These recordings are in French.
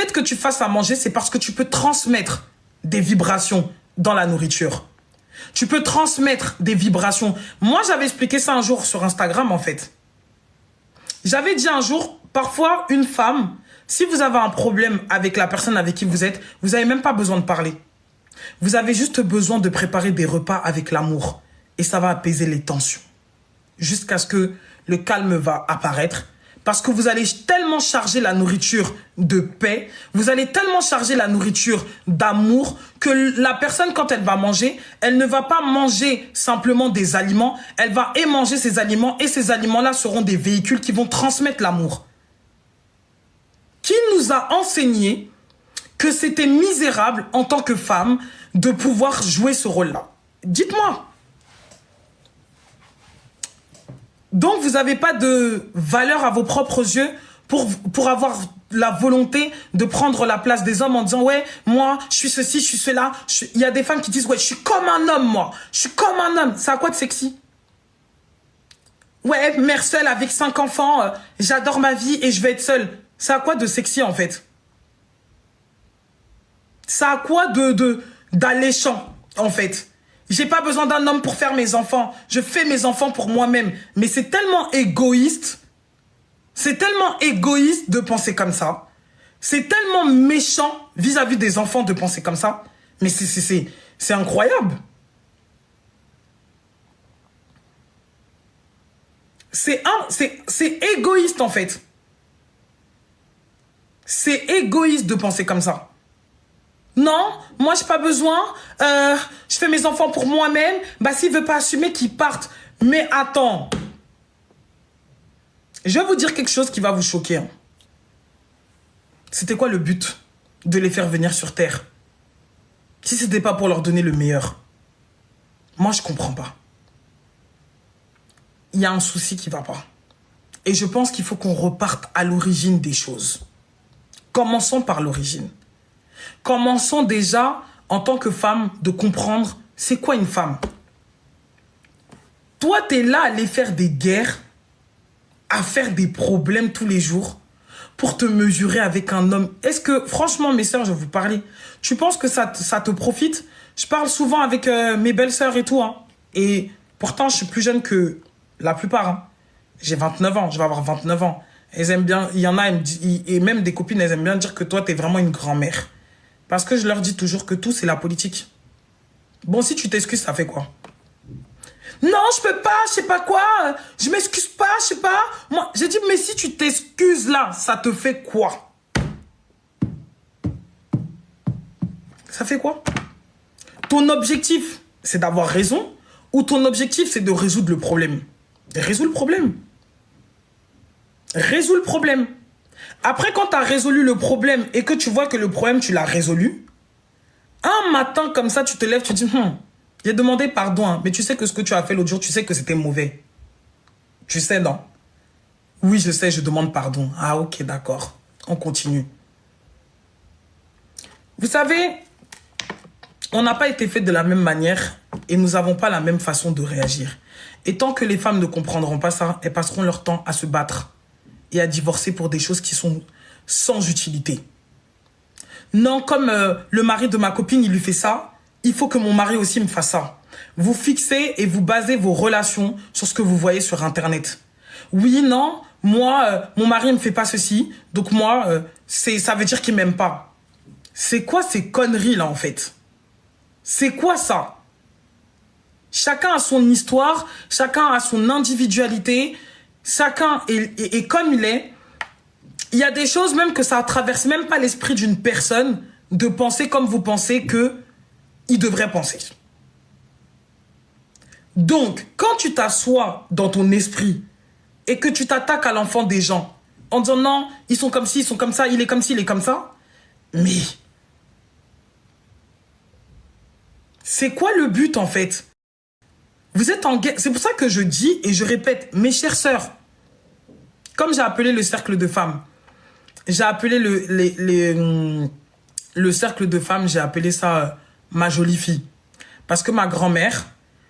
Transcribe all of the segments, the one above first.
fait que tu fasses à manger, c'est parce que tu peux transmettre des vibrations dans la nourriture. Tu peux transmettre des vibrations. Moi, j'avais expliqué ça un jour sur Instagram, en fait. J'avais dit un jour, parfois, une femme, si vous avez un problème avec la personne avec qui vous êtes, vous n'avez même pas besoin de parler. Vous avez juste besoin de préparer des repas avec l'amour. Et ça va apaiser les tensions. Jusqu'à ce que le calme va apparaître. Parce que vous allez tellement charger la nourriture de paix, vous allez tellement charger la nourriture d'amour que la personne, quand elle va manger, elle ne va pas manger simplement des aliments, elle va manger ces aliments et ces aliments-là seront des véhicules qui vont transmettre l'amour. Qui nous a enseigné que c'était misérable en tant que femme de pouvoir jouer ce rôle-là? Dites-moi. Donc, vous n'avez pas de valeur à vos propres yeux pour avoir la volonté de prendre la place des hommes en disant « Ouais, moi, je suis ceci, je suis cela. » Il y a des femmes qui disent « Ouais, je suis comme un homme, moi. Je suis comme un homme. » C'est à quoi de sexy? Ouais, mère seule avec 5 enfants, j'adore ma vie et je vais être seule. C'est à quoi de sexy, en fait? C'est à quoi d'alléchant, en fait? J'ai pas besoin d'un homme pour faire mes enfants. Je fais mes enfants pour moi-même. Mais c'est tellement égoïste. C'est tellement égoïste de penser comme ça. C'est tellement méchant vis-à-vis des enfants de penser comme ça. Mais c'est incroyable. C'est égoïste, en fait. C'est égoïste de penser comme ça. Non, moi, j'ai pas besoin. Je fais mes enfants pour moi-même. Bah, s'il veut pas assumer, qu'il parte. Mais attends. Je vais vous dire quelque chose qui va vous choquer. Hein. C'était quoi le but de les faire venir sur Terre? Si c'était pas pour leur donner le meilleur. Moi, je comprends pas. Il y a un souci qui va pas. Et je pense qu'il faut qu'on reparte à l'origine des choses. Commençons par l'origine. Commençons déjà, en tant que femme, de comprendre c'est quoi une femme. Toi, tu es là à aller faire des guerres, à faire des problèmes tous les jours pour te mesurer avec un homme. Est-ce que, franchement, mes sœurs, je vais vous parler, tu penses que ça te profite? Je parle souvent avec mes belles-sœurs et tout. Hein. Et pourtant, je suis plus jeune que la plupart. Hein. J'ai 29 ans, je vais avoir 29 ans. Elles aiment bien, il y en a, et même des copines, elles aiment bien dire que toi, tu es vraiment une grand-mère. Parce que je leur dis toujours que tout, c'est la politique. Bon, si tu t'excuses, ça fait quoi? Non, je peux pas, je sais pas quoi. Je m'excuse pas, je sais pas. Moi, j'ai dit, mais si tu t'excuses là, ça te fait quoi? Ça fait quoi? Ton objectif, c'est d'avoir raison ou ton objectif, c'est de résoudre le problème? Résous le problème. Résous le problème. Après, quand tu as résolu le problème et que tu vois que le problème, tu l'as résolu, un matin comme ça, tu te lèves, tu te dis, j'ai demandé pardon, hein, mais tu sais que ce que tu as fait l'autre jour, tu sais que c'était mauvais. Tu sais, non? Oui, je sais, je demande pardon. Ah, ok, d'accord. On continue. Vous savez, on n'a pas été fait de la même manière et nous n'avons pas la même façon de réagir. Et tant que les femmes ne comprendront pas ça, elles passeront leur temps à se battre et à divorcer pour des choses qui sont sans utilité. Non, comme le mari de ma copine, il lui fait ça, il faut que mon mari aussi me fasse ça. Vous fixez et vous basez vos relations sur ce que vous voyez sur Internet. Oui, non, moi, mon mari ne me fait pas ceci, donc moi, ça veut dire qu'il m'aime pas. C'est quoi ces conneries-là, en fait? C'est quoi ça? Chacun a son histoire, chacun a son individualité, chacun est comme il est. Il y a des choses même que ça traverse même pas l'esprit d'une personne de penser comme vous pensez qu'il devrait penser. Donc, quand tu t'assois dans ton esprit et que tu t'attaques à l'enfant des gens en disant non, ils sont comme ci, ils sont comme ça, il est comme ci, il est comme ça, mais c'est quoi le but en fait? Vous êtes en guerre. C'est pour ça que je dis et je répète, mes chères sœurs, comme j'ai appelé le cercle de femmes, j'ai appelé le cercle de femmes, j'ai appelé ça ma jolie fille. Parce que ma grand-mère,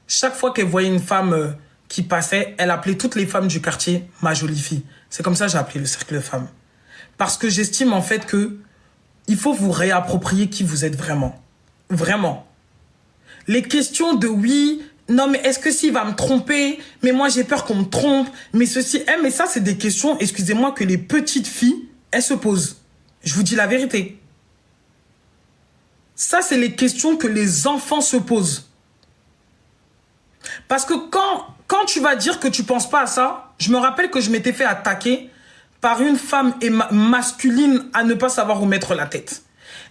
chaque fois qu'elle voyait une femme qui passait, elle appelait toutes les femmes du quartier ma jolie fille. C'est comme ça que j'ai appelé le cercle de femmes. Parce que j'estime en fait que il faut vous réapproprier qui vous êtes vraiment. Vraiment. Les questions de oui, non mais est-ce que s'il va me tromper, mais moi j'ai peur qu'on me trompe, mais ceci, mais ça c'est des questions, excusez-moi, que les petites filles, elles se posent. Je vous dis la vérité. Ça c'est les questions que les enfants se posent. Parce que quand tu vas dire que tu penses pas à ça, je me rappelle que je m'étais fait attaquer par une femme masculine à ne pas savoir où mettre la tête.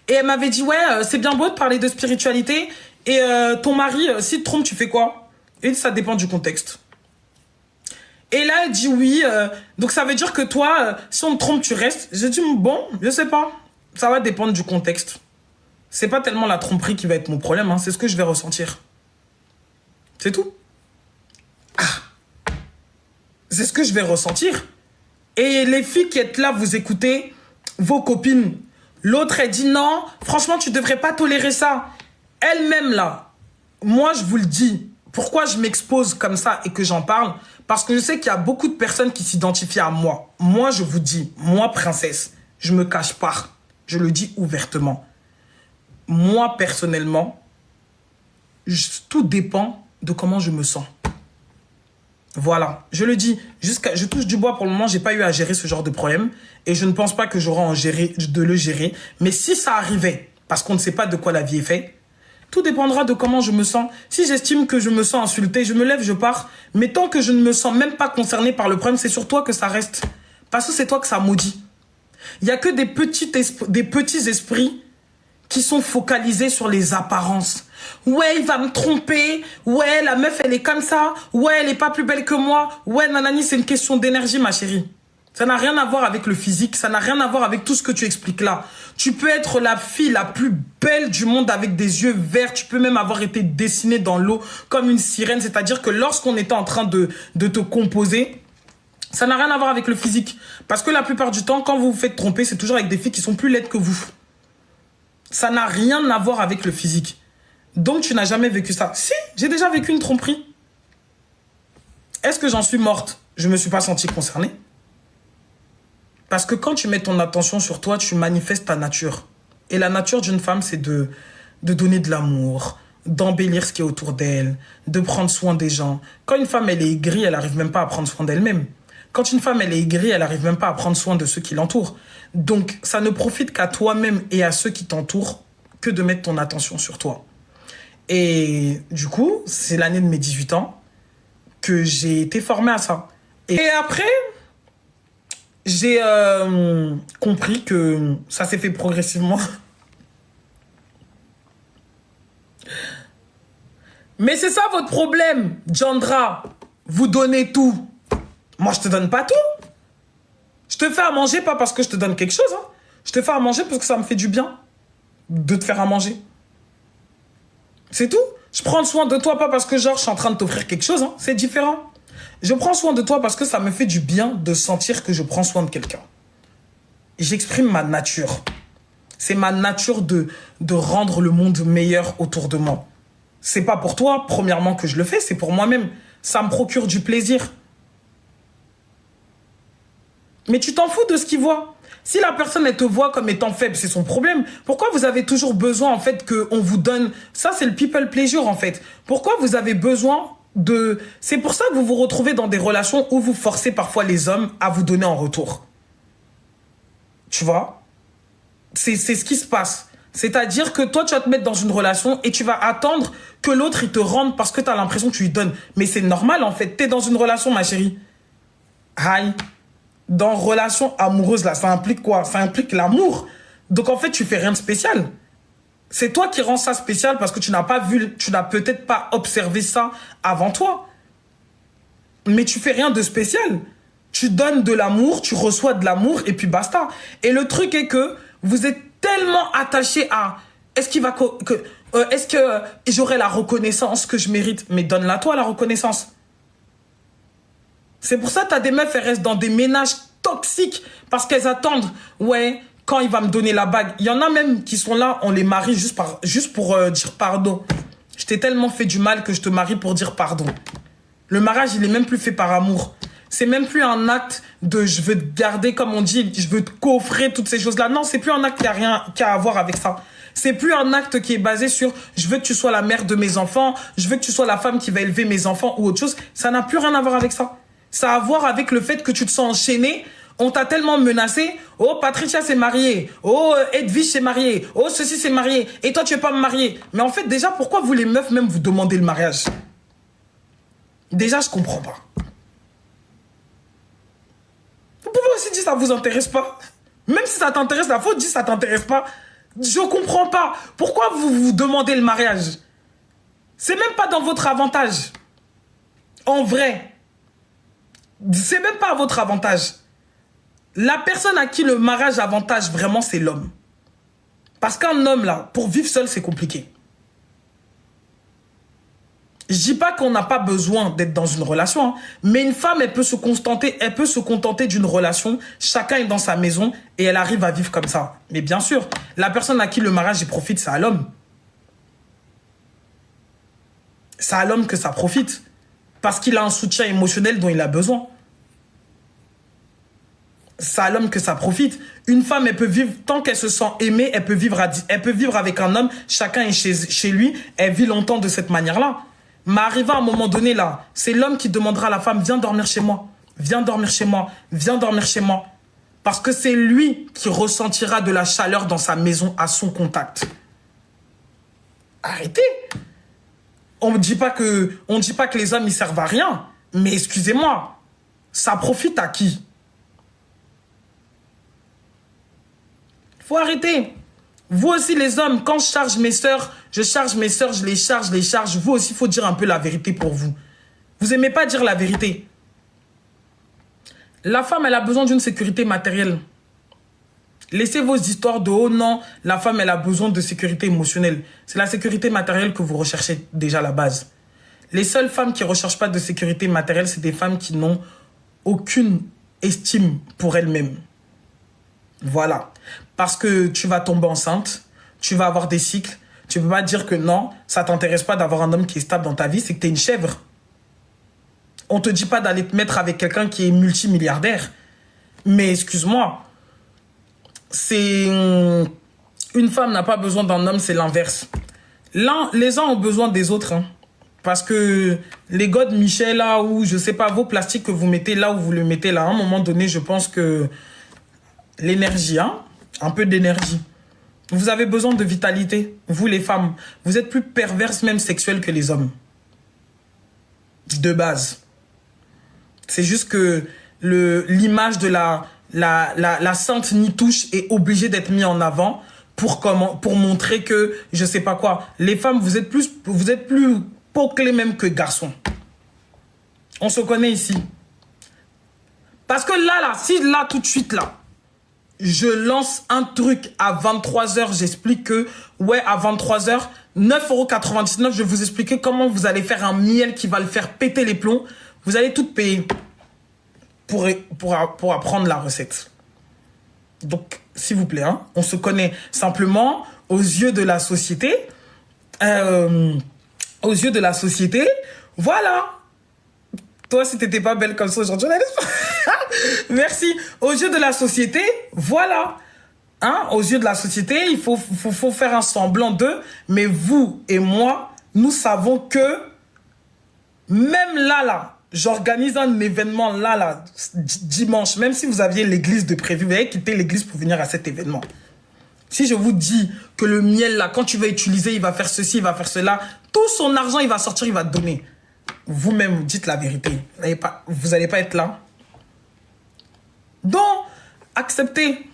Et elle m'avait dit, ouais, c'est bien beau de parler de spiritualité, et ton mari, s'il te trompe, tu fais quoi? Et ça dépend du contexte. Et là, elle dit oui, donc ça veut dire que toi, si on te trompe, tu restes. J'ai dit, bon, je sais pas, ça va dépendre du contexte. C'est pas tellement la tromperie qui va être mon problème, hein, c'est ce que je vais ressentir. C'est tout. C'est ce que je vais ressentir. Et les filles qui êtes là, vous écoutez vos copines. L'autre, elle dit non, franchement, tu devrais pas tolérer ça. Elle-même, là, moi, je vous le dis. Pourquoi je m'expose comme ça et que j'en parle? Parce que je sais qu'il y a beaucoup de personnes qui s'identifient à moi. Moi, je vous dis, moi, princesse, je me cache pas. Je le dis ouvertement. Moi, personnellement, tout dépend de comment je me sens. Voilà, je le dis, je touche du bois pour le moment, j'ai pas eu à gérer ce genre de problème et je ne pense pas que j'aurai de le gérer. Mais si ça arrivait, parce qu'on ne sait pas de quoi la vie est faite, tout dépendra de comment je me sens. Si j'estime que je me sens insulté, je me lève, je pars. Mais tant que je ne me sens même pas concerné par le problème, c'est sur toi que ça reste. Parce que c'est toi que ça maudit. Il n'y a que des petits esprits qui sont focalisés sur les apparences. Ouais, il va me tromper. Ouais, la meuf, elle est comme ça. Ouais, elle est pas plus belle que moi. Ouais, nanani, c'est une question d'énergie, ma chérie. Ça n'a rien à voir avec le physique. Ça n'a rien à voir avec tout ce que tu expliques là. Tu peux être la fille la plus belle du monde avec des yeux verts. Tu peux même avoir été dessinée dans l'eau comme une sirène. C'est-à-dire que lorsqu'on était en train de te composer, ça n'a rien à voir avec le physique. Parce que la plupart du temps, quand vous vous faites tromper, c'est toujours avec des filles qui sont plus laides que vous. Ça n'a rien à voir avec le physique. Donc, tu n'as jamais vécu ça. Si, j'ai déjà vécu une tromperie. Est-ce que j'en suis morte? Je ne me suis pas sentie concernée. Parce que quand tu mets ton attention sur toi, tu manifestes ta nature. Et la nature d'une femme, c'est de donner de l'amour, d'embellir ce qui est autour d'elle, de prendre soin des gens. Quand une femme, elle est aigrie, elle n'arrive même pas à prendre soin d'elle-même. Quand une femme, elle est aigrie, elle n'arrive même pas à prendre soin de ceux qui l'entourent. Donc, ça ne profite qu'à toi-même et à ceux qui t'entourent que de mettre ton attention sur toi. Et du coup, c'est l'année de mes 18 ans que j'ai été formée à ça. Et après, j'ai compris que ça s'est fait progressivement. Mais c'est ça votre problème, Jandra. Vous donnez tout. Moi, je te donne pas tout. Je te fais à manger, pas parce que je te donne quelque chose. Hein. Je te fais à manger parce que ça me fait du bien de te faire à manger. C'est tout. Je prends soin de toi, pas parce que genre je suis en train de t'offrir quelque chose. Hein. C'est différent. Je prends soin de toi parce que ça me fait du bien de sentir que je prends soin de quelqu'un. J'exprime ma nature. C'est ma nature de rendre le monde meilleur autour de moi. C'est pas pour toi, premièrement, que je le fais, c'est pour moi-même. Ça me procure du plaisir. Mais tu t'en fous de ce qu'il voit. Si la personne, elle te voit comme étant faible, c'est son problème. Pourquoi vous avez toujours besoin, en fait, qu'on vous donne... Ça, c'est le people pleasure, en fait. Pourquoi vous avez besoin de... C'est pour ça que vous vous retrouvez dans des relations où vous forcez parfois les hommes à vous donner en retour. Tu vois? C'est ce qui se passe. C'est-à-dire que toi, tu vas te mettre dans une relation et tu vas attendre que l'autre, il te rende parce que tu as l'impression que tu lui donnes. Mais c'est normal, en fait. Tu es dans une relation, ma chérie. Aïe. Dans relation amoureuse, là, ça implique quoi? Ça implique l'amour. Donc, en fait, tu fais rien de spécial. C'est toi qui rends ça spécial parce que tu n'as pas vu, tu n'as peut-être pas observé ça avant toi. Mais tu fais rien de spécial. Tu donnes de l'amour, tu reçois de l'amour et puis basta. Et le truc est que vous êtes tellement attaché à est-ce que j'aurai la reconnaissance que je mérite? Mais donne-la toi, la reconnaissance. C'est pour ça que tu as des meufs, elles restent dans des ménages toxiques parce qu'elles attendent, ouais, quand il va me donner la bague. Il y en a même qui sont là, on les marie juste pour dire pardon. Je t'ai tellement fait du mal que je te marie pour dire pardon. Le mariage, il est même plus fait par amour. C'est même plus un acte de je veux te garder, comme on dit, je veux te coffrer, toutes ces choses-là. Non, c'est plus un acte qui a rien qu'à voir avec ça. C'est plus un acte qui est basé sur je veux que tu sois la mère de mes enfants, je veux que tu sois la femme qui va élever mes enfants ou autre chose. Ça n'a plus rien à voir avec ça. Ça a à voir avec le fait que tu te sens enchaîné. On t'a tellement menacé. Oh, Patricia s'est mariée. Oh, Edwige s'est mariée. Oh, ceci s'est marié. Et toi, tu veux pas me marier. Mais en fait, déjà, pourquoi vous les meufs même vous demandez le mariage? Déjà, je comprends pas. Vous pouvez aussi dire ça vous intéresse pas. Même si ça t'intéresse, la faute dit ça t'intéresse pas. Je comprends pas. Pourquoi vous vous demandez le mariage? C'est même pas dans votre avantage. En vrai. C'est même pas à votre avantage. La personne à qui le mariage avantage vraiment, c'est l'homme. Parce qu'un homme, là, pour vivre seul, c'est compliqué. Je dis pas qu'on n'a pas besoin d'être dans une relation, hein, mais une femme, elle peut se contenter d'une relation, chacun est dans sa maison et elle arrive à vivre comme ça. Mais bien sûr, la personne à qui le mariage y profite, c'est à l'homme. C'est à l'homme que ça profite. Parce qu'il a un soutien émotionnel dont il a besoin. C'est à l'homme que ça profite. Une femme, elle peut vivre, tant qu'elle se sent aimée, elle peut vivre avec un homme, chacun est chez lui, elle vit longtemps de cette manière-là. Mais arrivé à un moment donné, là, c'est l'homme qui demandera à la femme, viens dormir chez moi, viens dormir chez moi, viens dormir chez moi. Parce que c'est lui qui ressentira de la chaleur dans sa maison à son contact. Arrêtez. On ne dit pas que les hommes, ils servent à rien. Mais excusez-moi, ça profite à qui? Faut arrêter. Vous aussi, les hommes, quand je charge mes sœurs, je les charge. Vous aussi, il faut dire un peu la vérité pour vous. Vous n'aimez pas dire la vérité. La femme, elle a besoin d'une sécurité matérielle. Laissez vos histoires de « oh non, la femme, elle a besoin de sécurité émotionnelle ». C'est la sécurité matérielle que vous recherchez déjà à la base. Les seules femmes qui ne recherchent pas de sécurité matérielle, c'est des femmes qui n'ont aucune estime pour elles-mêmes. Voilà. Parce que tu vas tomber enceinte, tu vas avoir des cycles, tu ne peux pas dire que non, ça ne t'intéresse pas d'avoir un homme qui est stable dans ta vie, c'est que tu es une chèvre. On ne te dit pas d'aller te mettre avec quelqu'un qui est multimilliardaire. Mais excuse-moi, une femme n'a pas besoin d'un homme, c'est l'inverse. Les uns ont besoin des autres. Hein. Parce que les godes Michel, là, ou je sais pas, vos plastiques que vous mettez là où vous le mettez là, à un moment donné, je pense que l'énergie, hein, un peu d'énergie. Vous avez besoin de vitalité, vous les femmes. Vous êtes plus perverses, même sexuelles que les hommes. De base. C'est juste que l'image de la sainte Nitouche est obligée d'être mise en avant pour montrer que, je sais pas quoi, les femmes, vous êtes plus poclés même que garçons. On se connaît ici. Parce que là, si là, tout de suite, là, je lance un truc à 23h, j'explique que, ouais, à 23h, 9,99 €, je vais vous expliquer comment vous allez faire un miel qui va le faire péter les plombs. Vous allez tout payer pour apprendre la recette. Donc, s'il vous plaît, hein, on se connaît simplement aux yeux de la société. Aux yeux de la société, voilà. Toi, si t'étais pas belle comme ça aujourd'hui, merci. Aux yeux de la société, voilà. Hein? Aux yeux de la société, il faut faire un semblant d'eux. Mais vous et moi, nous savons que même là, j'organise un événement là, dimanche. Même si vous aviez l'église de prévu, vous avez quitté l'église pour venir à cet événement. Si je vous dis que le miel là, quand tu vas utiliser, il va faire ceci, il va faire cela, tout son argent, il va sortir, il va te donner. Vous-même, vous dites la vérité. Vous n'allez pas être là. Donc, acceptez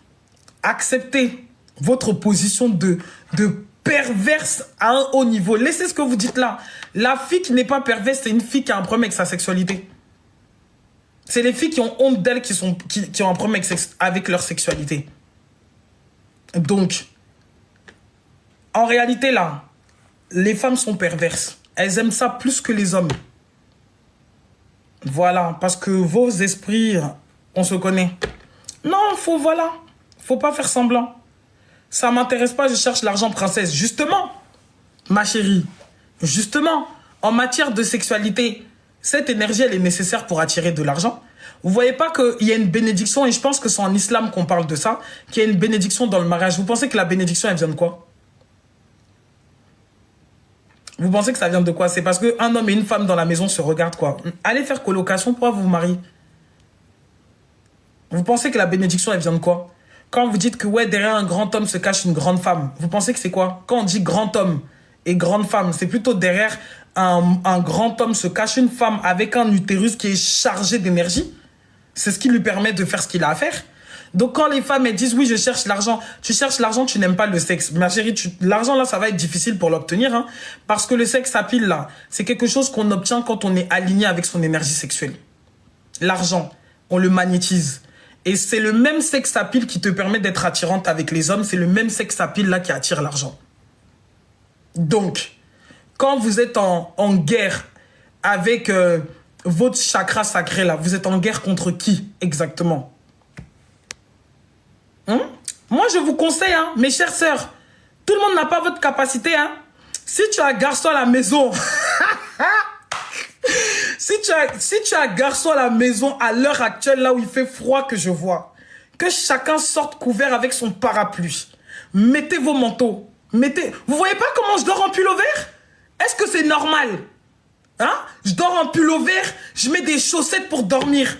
votre position de perverse à un haut niveau. Laissez ce que vous dites là. La fille qui n'est pas perverse, c'est une fille qui a un problème avec sa sexualité. C'est les filles qui ont honte d'elles qui ont un problème avec leur sexualité. Donc, en réalité là, les femmes sont perverses. Elles aiment ça plus que les hommes. Voilà, parce que vos esprits, on se connaît. Non, faut pas faire semblant. Ça m'intéresse pas, je cherche l'argent princesse. Justement, ma chérie, justement, en matière de sexualité, cette énergie, elle est nécessaire pour attirer de l'argent. Vous voyez pas qu'il y a une bénédiction, et je pense que c'est en islam qu'on parle de ça, qu'il y a une bénédiction dans le mariage. Vous pensez que la bénédiction, elle vient de quoi? Vous pensez que ça vient de quoi? C'est parce qu'un homme et une femme dans la maison se regardent, quoi. Allez faire colocation, pourquoi vous vous mariez? Vous pensez que la bénédiction, elle vient de quoi? Quand vous dites que, ouais, derrière un grand homme se cache une grande femme, vous pensez que c'est quoi? Quand on dit grand homme et grande femme, c'est plutôt derrière un grand homme se cache une femme avec un utérus qui est chargé d'énergie. C'est ce qui lui permet de faire ce qu'il a à faire. Donc quand les femmes elles disent oui je cherche l'argent, tu cherches l'argent, tu n'aimes pas le sexe. Ma chérie, l'argent là ça va être difficile pour l'obtenir hein, parce que le sexe à pile là, c'est quelque chose qu'on obtient quand on est aligné avec son énergie sexuelle. L'argent, on le magnétise. Et c'est le même sexe à pile qui te permet d'être attirante avec les hommes, c'est le même sexe à pile là qui attire l'argent. Donc, quand vous êtes en guerre avec votre chakra sacré là, vous êtes en guerre contre qui exactement? Moi, je vous conseille, hein, mes chères sœurs, tout le monde n'a pas votre capacité. Hein. Si tu as un garçon à la maison, si tu as un garçon à la maison à l'heure actuelle, là où il fait froid que je vois, que chacun sorte couvert avec son parapluie. Mettez vos manteaux. Vous voyez pas comment je dors en pull vert? Est-ce que c'est normal? Hein? Je dors en pull vert, je mets des chaussettes pour dormir.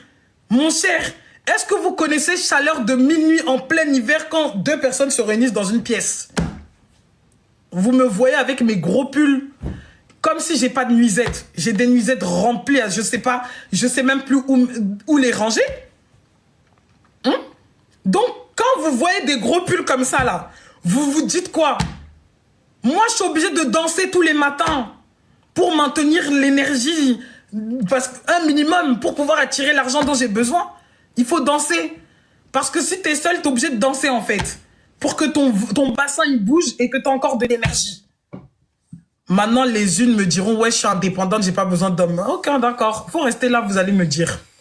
Mon cher, est-ce que vous connaissez chaleur de minuit en plein hiver quand deux personnes se réunissent dans une pièce? Vous me voyez avec mes gros pulls, comme si j'ai pas de nuisettes. J'ai des nuisettes remplies, je sais pas, je sais même plus où les ranger. Donc, quand vous voyez des gros pulls comme ça là, vous vous dites quoi? Moi, je suis obligé de danser tous les matins pour maintenir l'énergie, parce qu'un minimum, pour pouvoir attirer l'argent dont j'ai besoin. Il faut danser. Parce que si tu es seul, tu es obligé de danser en fait. Pour que ton bassin il bouge et que tu as encore de l'énergie. Maintenant, les unes me diront, ouais, je suis indépendante, j'ai pas besoin d'hommes. Ok, d'accord. Faut rester là, vous allez me dire.